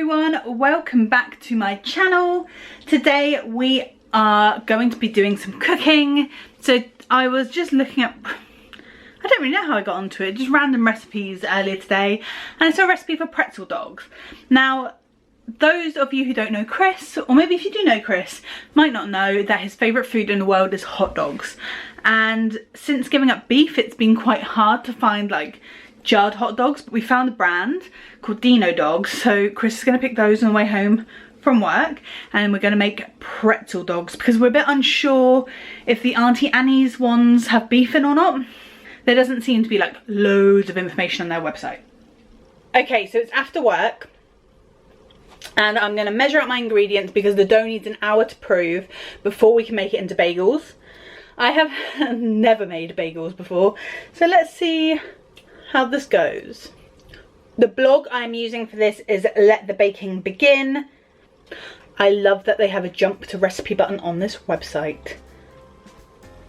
everyone, welcome back to my channel. Today we are going to be doing some cooking. So I was just looking up, I don't really know how I got onto it, just random recipes earlier today, and I saw a recipe for pretzel dogs. Now those of you who don't know Chris, or maybe if you do know Chris, might not know that his favourite food in the world is hot dogs. And since giving up beef, it's been quite hard to find like jarred hot dogs, but we found a brand called Dino Dogs, so Chris is going to pick those on the way home from work, and we're going to make pretzel dogs because we're a bit unsure if the Auntie Annie's ones have beef in or not. There doesn't seem to be like loads of information on their website. Okay, so it's after work and I'm going to measure out my ingredients because the dough needs an hour to prove before we can make it into bagels. I have never made bagels before, so let's see how this goes. The blog I'm using for this is Let the Baking Begin. I love that they have a jump to recipe button on this website.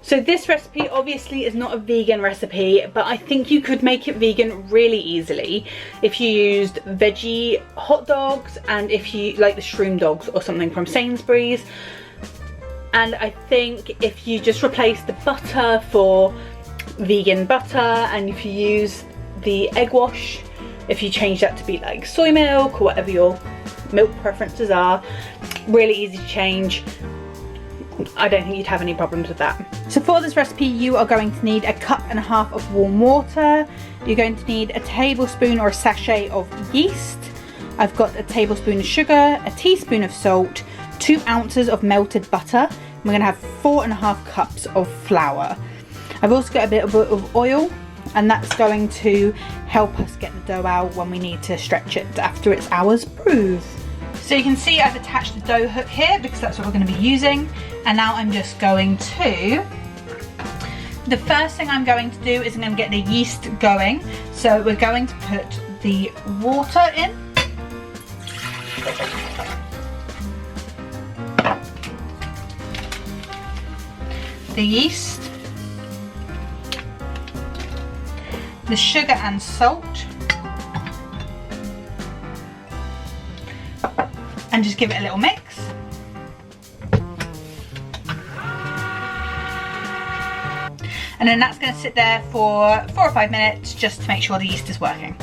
So this recipe obviously is not a vegan recipe, but I think you could make it vegan really easily if you used veggie hot dogs and if you like the shroom dogs or something from Sainsbury's. And I think if you just replace the butter for vegan butter, and if you use the egg wash, if you change that to be like soy milk or whatever your milk preferences are, really easy to change. I don't think you'd have any problems with that. So for this recipe you are going to need 1.5 cups of warm water. You're going to need a tablespoon or a sachet of yeast. I've got a tablespoon of sugar, a teaspoon of salt, 2 ounces of melted butter. We're going to have 4.5 cups of flour. I've also got a bit of oil, and that's going to help us get the dough out when we need to stretch it after its hour's prove. So you can see I've attached the dough hook here because that's what we're going to be using, and now I'm just going to, the first thing I'm going to do is I'm going to get the yeast going. So we're going to put the water in. The yeast, the sugar and salt, and just give it a little mix. And then that's going to sit there for 4 or 5 minutes just to make sure the yeast is working.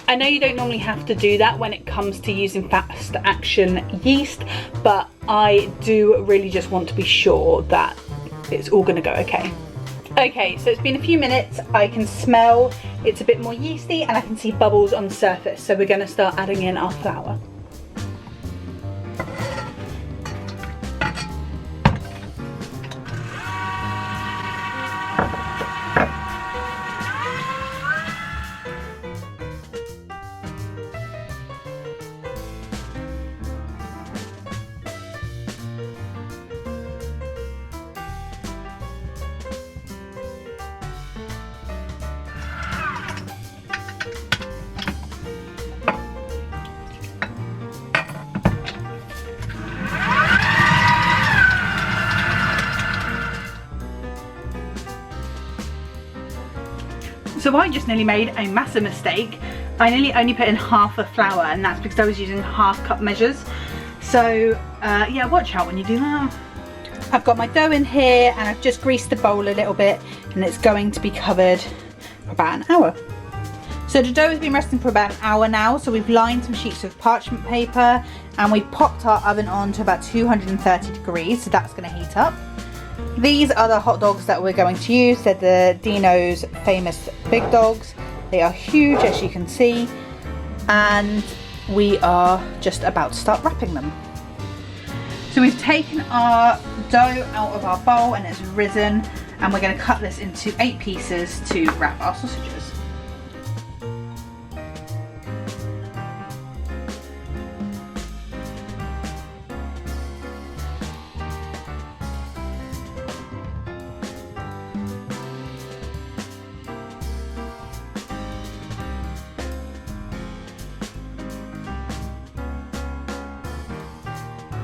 I know you don't normally have to do that when it comes to using fast action yeast, but I do really just want to be sure that it's all going to go okay. Okay, so it's been a few minutes. I can smell it's a bit more yeasty and I can see bubbles on the surface, so we're going to start adding in our flour. So I just nearly made a massive mistake. I nearly only put in half a flour, and that's because I was using 1/2 cup measures. So yeah, watch out when you do that. I've got my dough in here and I've just greased the bowl a little bit, and it's going to be covered for about an hour. So the dough has been resting for about an hour now, so we've lined some sheets of parchment paper and we've popped our oven on to about 230 degrees, so that's going to heat up. These are the hot dogs that we're going to use. They're the Dino's famous big dogs. They are huge, as you can see, and we are just about to start wrapping them. So we've taken our dough out of our bowl and it's risen, and we're going to cut this into 8 pieces to wrap our sausages.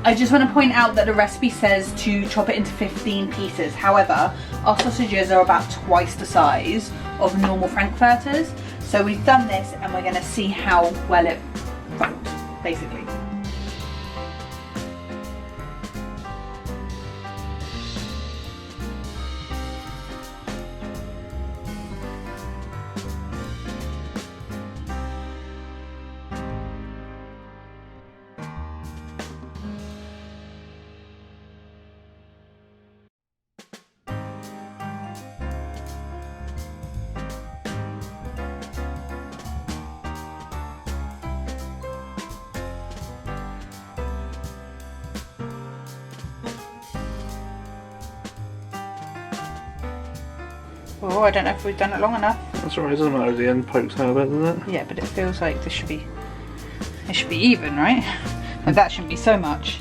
I just want to point out that the recipe says to chop it into 15 pieces. However, our sausages are about twice the size of normal frankfurters. So we've done this and we're going to see how well it folds. basically. Oh, I don't know if we've done it long enough. That's alright, it doesn't matter if the end pokes out a bit, does it? Yeah, but it feels like this should be, it should be even, right? Like that shouldn't be so much.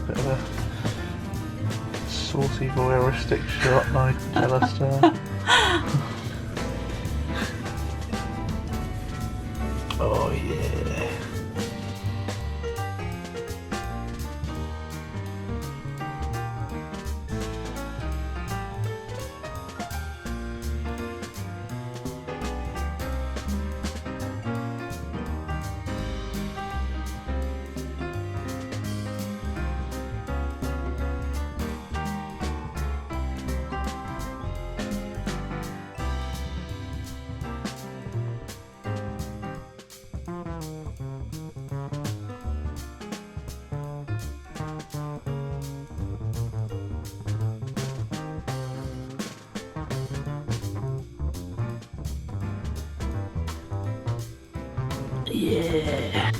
Bit of a saucy voyeuristic shot, I can tell us. Oh yeah. Yeah.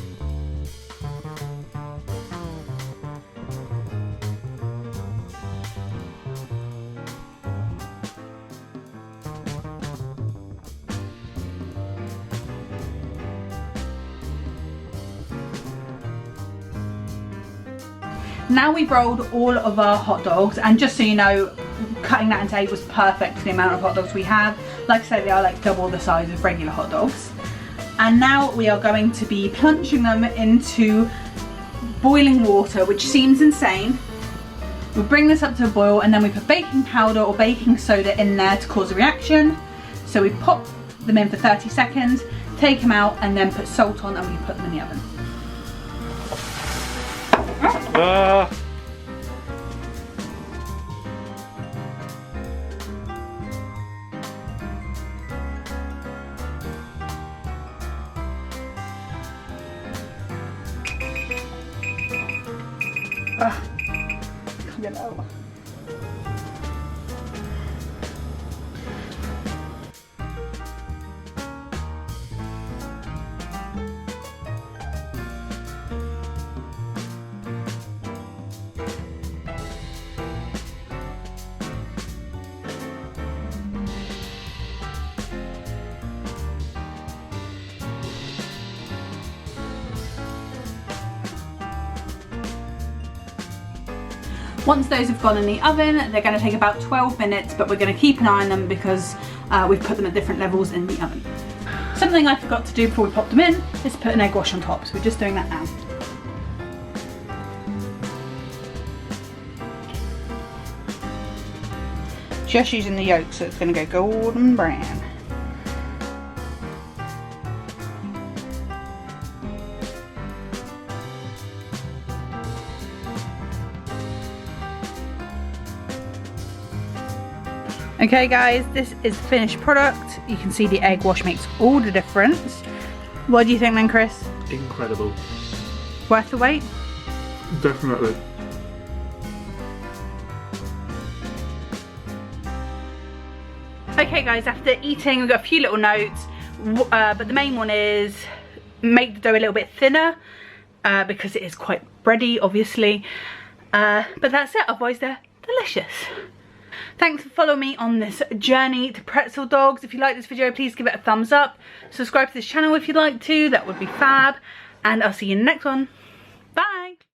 Now we've rolled all of our hot dogs, and just so you know, cutting that into 8 was perfect for the amount of hot dogs we have. Like I say, they are like double the size of regular hot dogs. And now we are going to be plunging them into boiling water, which seems insane. We bring this up to a boil, and then we put baking powder or baking soda in there to cause a reaction. So we pop them in for 30 seconds, take them out, and then put salt on, and we put them in the oven. Can't get it out. Once those have gone in the oven, they're going to take about 12 minutes, but we're going to keep an eye on them because we've put them at different levels in the oven. Something I forgot to do before we popped them in is put an egg wash on top, so we're just doing that now. Just using the yolk, so it's going to go golden brown. Okay guys, this is the finished product. You can see the egg wash makes all the difference. What do you think then, Chris? Incredible. Worth the wait? Definitely. Okay guys, after eating we've got a few little notes, but the main one is make the dough a little bit thinner because it is quite bready obviously, but that's it, otherwise they're delicious. Thanks for following me on this journey to pretzel dogs. If you like this video, please give it a thumbs up. Subscribe to this channel if you'd like to, that would be fab. And I'll see you in the next one.